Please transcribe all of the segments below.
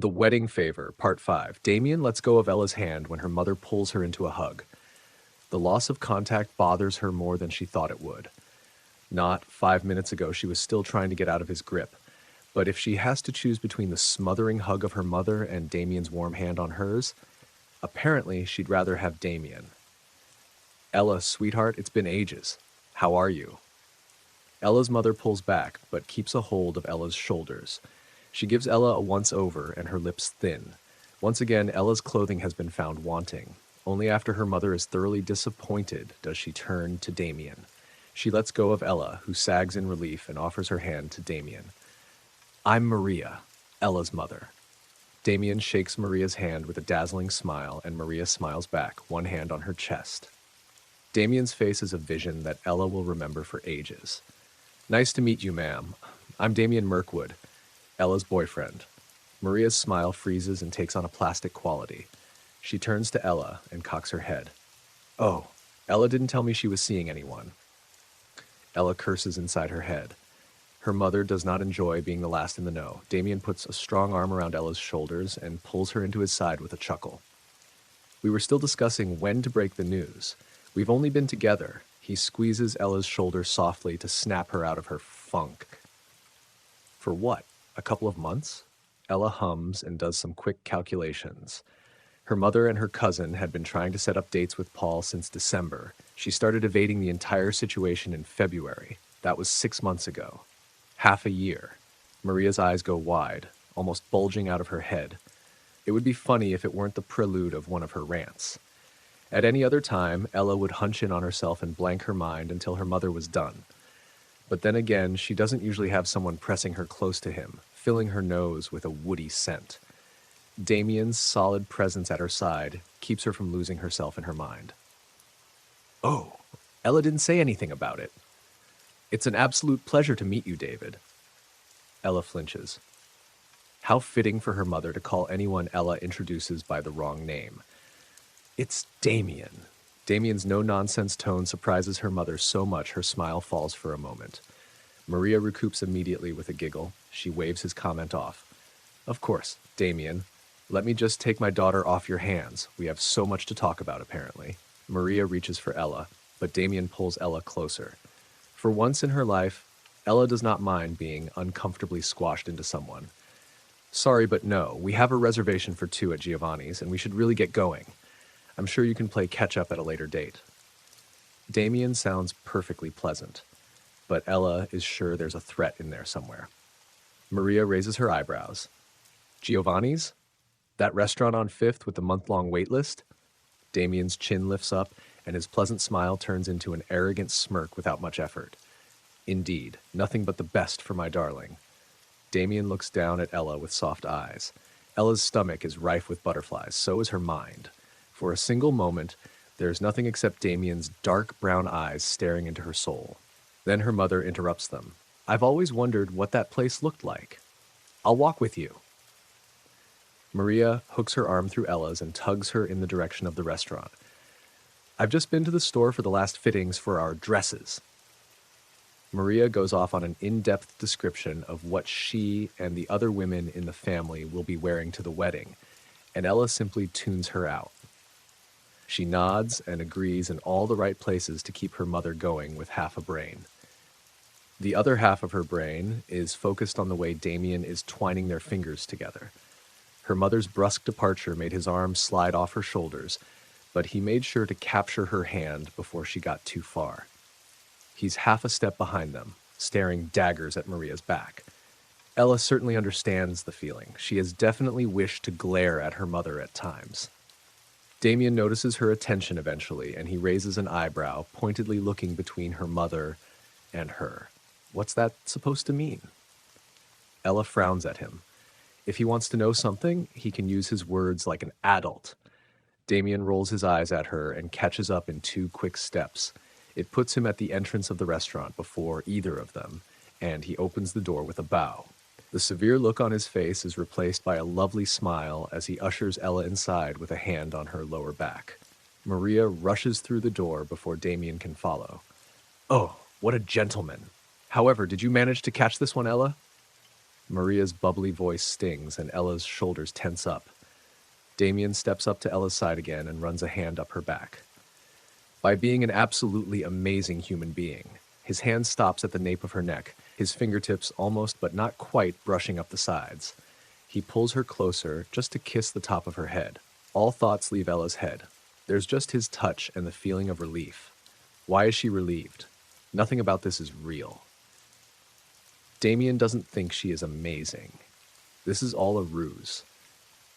The Wedding Favor, Part 5. Damien lets go of Ella's hand when her mother pulls her into a hug. The loss of contact bothers her more than she thought it would. Not 5 minutes ago, she was still trying to get out of his grip. But if she has to choose between the smothering hug of her mother and Damien's warm hand on hers, apparently she'd rather have Damien. Ella, sweetheart, it's been ages. How are you? Ella's mother pulls back, but keeps a hold of Ella's shoulders. She gives Ella a once-over, and her lips thin. Once again, Ella's clothing has been found wanting. Only after her mother is thoroughly disappointed does she turn to Damien. She lets go of Ella, who sags in relief, and offers her hand to Damien. I'm Maria, Ella's mother. Damien shakes Maria's hand with a dazzling smile, and Maria smiles back, one hand on her chest. Damien's face is a vision that Ella will remember for ages. Nice to meet you, ma'am. I'm Damien Mirkwood, Ella's boyfriend. Maria's smile freezes and takes on a plastic quality. She turns to Ella and cocks her head. Oh, Ella didn't tell me she was seeing anyone. Ella curses inside her head. Her mother does not enjoy being the last in the know. Damien puts a strong arm around Ella's shoulders and pulls her into his side with a chuckle. We were still discussing when to break the news. We've only been together. He squeezes Ella's shoulder softly to snap her out of her funk. For what? A couple of months? Ella hums and does some quick calculations. Her mother and her cousin had been trying to set up dates with Paul since December. She started evading the entire situation in February. That was 6 months ago. Half a year. Maria's eyes go wide, almost bulging out of her head. It would be funny if it weren't the prelude of one of her rants. At any other time, Ella would hunch in on herself and blank her mind until her mother was done. But then again, she doesn't usually have someone pressing her close to him, filling her nose with a woody scent. Damien's solid presence at her side keeps her from losing herself in her mind. Oh, Ella didn't say anything about it. It's an absolute pleasure to meet you, David. Ella flinches. How fitting for her mother to call anyone Ella introduces by the wrong name. It's Damien. Damien's no-nonsense tone surprises her mother so much her smile falls for a moment. Maria recoups immediately with a giggle. She waves his comment off. Of course, Damien. Let me just take my daughter off your hands. We have so much to talk about, apparently. Maria reaches for Ella, but Damien pulls Ella closer. For once in her life, Ella does not mind being uncomfortably squashed into someone. Sorry, but no. We have a reservation for 2 at Giovanni's, and we should really get going. I'm sure you can play catch-up at a later date. Damien sounds perfectly pleasant, but Ella is sure there's a threat in there somewhere. Maria raises her eyebrows. Giovanni's? That restaurant on 5th with the month-long wait list? Damien's chin lifts up, and his pleasant smile turns into an arrogant smirk without much effort. Indeed, nothing but the best for my darling. Damien looks down at Ella with soft eyes. Ella's stomach is rife with butterflies, so is her mind. For a single moment, there is nothing except Damien's dark brown eyes staring into her soul. Then her mother interrupts them. I've always wondered what that place looked like. I'll walk with you. Maria hooks her arm through Ella's and tugs her in the direction of the restaurant. I've just been to the store for the last fittings for our dresses. Maria goes off on an in-depth description of what she and the other women in the family will be wearing to the wedding, and Ella simply tunes her out. She nods and agrees in all the right places to keep her mother going with half a brain. The other half of her brain is focused on the way Damien is twining their fingers together. Her mother's brusque departure made his arms slide off her shoulders, but he made sure to capture her hand before she got too far. He's half a step behind them, staring daggers at Maria's back. Ella certainly understands the feeling. She has definitely wished to glare at her mother at times. Damien notices her attention eventually, and he raises an eyebrow, pointedly looking between her mother and her. What's that supposed to mean? Ella frowns at him. If he wants to know something, he can use his words like an adult. Damien rolls his eyes at her and catches up in 2 quick steps. It puts him at the entrance of the restaurant before either of them, and he opens the door with a bow. The severe look on his face is replaced by a lovely smile as he ushers Ella inside with a hand on her lower back. Maria rushes through the door before Damien can follow. Oh, what a gentleman. However, did you manage to catch this one, Ella? Maria's bubbly voice stings and Ella's shoulders tense up. Damien steps up to Ella's side again and runs a hand up her back. By being an absolutely amazing human being, his hand stops at the nape of her neck, his fingertips almost but not quite brushing up the sides. He pulls her closer just to kiss the top of her head. All thoughts leave Ella's head. There's just his touch and the feeling of relief. Why is she relieved? Nothing about this is real. Damien doesn't think she is amazing. This is all a ruse.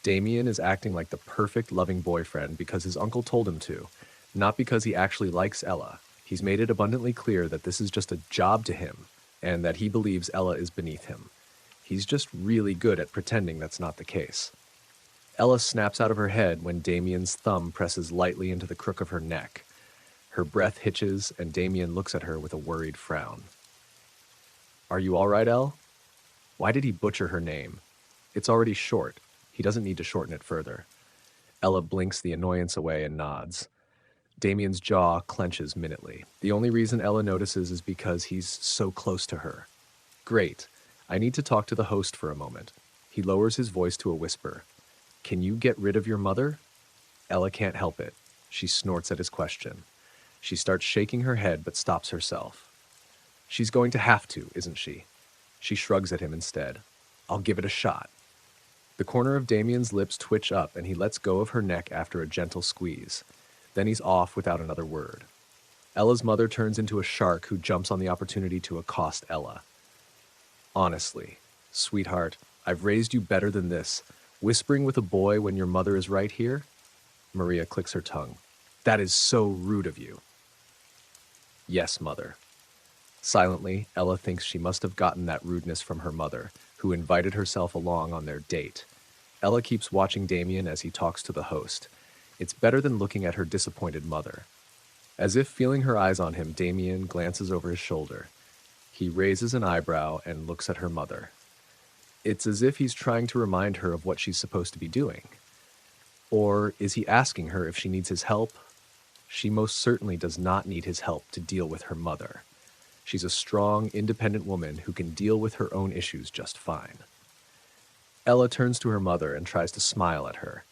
Damien is acting like the perfect loving boyfriend because his uncle told him to, not because he actually likes Ella. He's made it abundantly clear that this is just a job to him and that he believes Ella is beneath him. He's just really good at pretending that's not the case. Ella snaps out of her head when Damien's thumb presses lightly into the crook of her neck. Her breath hitches and Damien looks at her with a worried frown. Are you all right, Elle? Why did he butcher her name? It's already short. He doesn't need to shorten it further. Ella blinks the annoyance away and nods. Damien's jaw clenches minutely. The only reason Ella notices is because he's so close to her. Great. I need to talk to the host for a moment. He lowers his voice to a whisper. Can you get rid of your mother? Ella can't help it. She snorts at his question. She starts shaking her head but stops herself. She's going to have to, isn't she? She shrugs at him instead. I'll give it a shot. The corner of Damien's lips twitch up and he lets go of her neck after a gentle squeeze. Then he's off without another word. Ella's mother turns into a shark who jumps on the opportunity to accost Ella. Honestly, sweetheart, I've raised you better than this. Whispering with a boy when your mother is right here? Maria clicks her tongue. That is so rude of you. Yes, mother. Silently, Ella thinks she must have gotten that rudeness from her mother, who invited herself along on their date. Ella keeps watching Damien as he talks to the host. It's better than looking at her disappointed mother. As if feeling her eyes on him, Damien glances over his shoulder. He raises an eyebrow and looks at her mother. It's as if he's trying to remind her of what she's supposed to be doing. Or is he asking her if she needs his help? She most certainly does not need his help to deal with her mother. She's a strong, independent woman who can deal with her own issues just fine. Ella turns to her mother and tries to smile at her.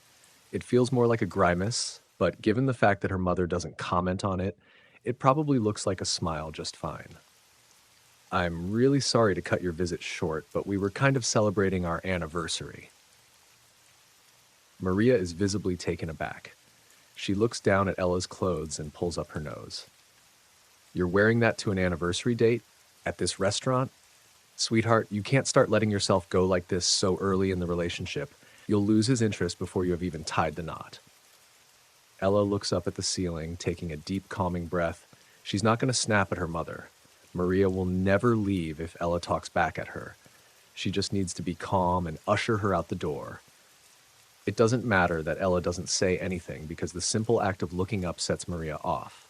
It feels more like a grimace, but given the fact that her mother doesn't comment on it, it probably looks like a smile just fine. I'm really sorry to cut your visit short, but we were kind of celebrating our anniversary. Maria is visibly taken aback. She looks down at Ella's clothes and pulls up her nose. You're wearing that to an anniversary date? At this restaurant? Sweetheart, you can't start letting yourself go like this so early in the relationship. You'll lose his interest before you have even tied the knot. Ella looks up at the ceiling, taking a deep, calming breath. She's not going to snap at her mother. Maria will never leave if Ella talks back at her. She just needs to be calm and usher her out the door. It doesn't matter that Ella doesn't say anything because the simple act of looking up sets Maria off.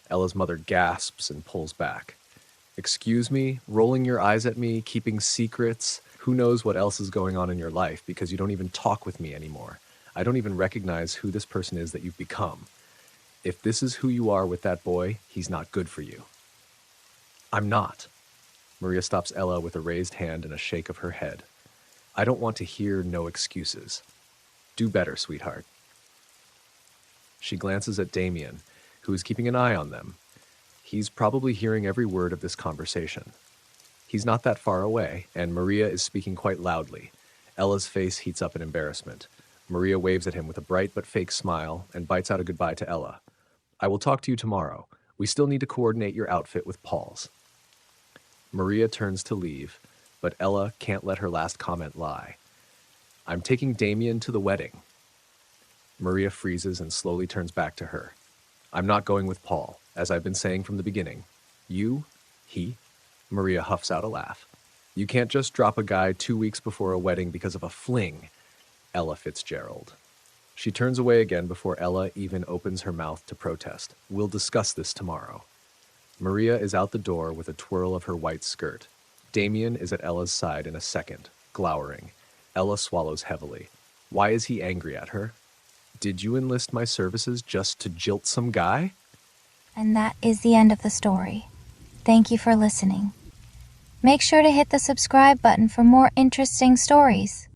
Ella's mother gasps and pulls back. Excuse me, rolling your eyes at me, keeping secrets. Who knows what else is going on in your life because you don't even talk with me anymore. I don't even recognize who this person is that you've become. If this is who you are with that boy, he's not good for you. I'm not. Maria stops Ella with a raised hand and a shake of her head. I don't want to hear no excuses. Do better, sweetheart. She glances at Damien, who is keeping an eye on them. He's probably hearing every word of this conversation. He's not that far away, and Maria is speaking quite loudly. Ella's face heats up in embarrassment. Maria waves at him with a bright but fake smile and bites out a goodbye to Ella. I will talk to you tomorrow. We still need to coordinate your outfit with Paul's. Maria turns to leave, but Ella can't let her last comment lie. I'm taking Damien to the wedding. Maria freezes and slowly turns back to her. I'm not going with Paul, as I've been saying from the beginning. You, he. Maria huffs out a laugh. You can't just drop a guy 2 weeks before a wedding because of a fling. Ella Fitzgerald. She turns away again before Ella even opens her mouth to protest. We'll discuss this tomorrow. Maria is out the door with a twirl of her white skirt. Damien is at Ella's side in a second, glowering. Ella swallows heavily. Why is he angry at her? Did you enlist my services just to jilt some guy? And that is the end of the story. Thank you for listening. Make sure to hit the subscribe button for more interesting stories.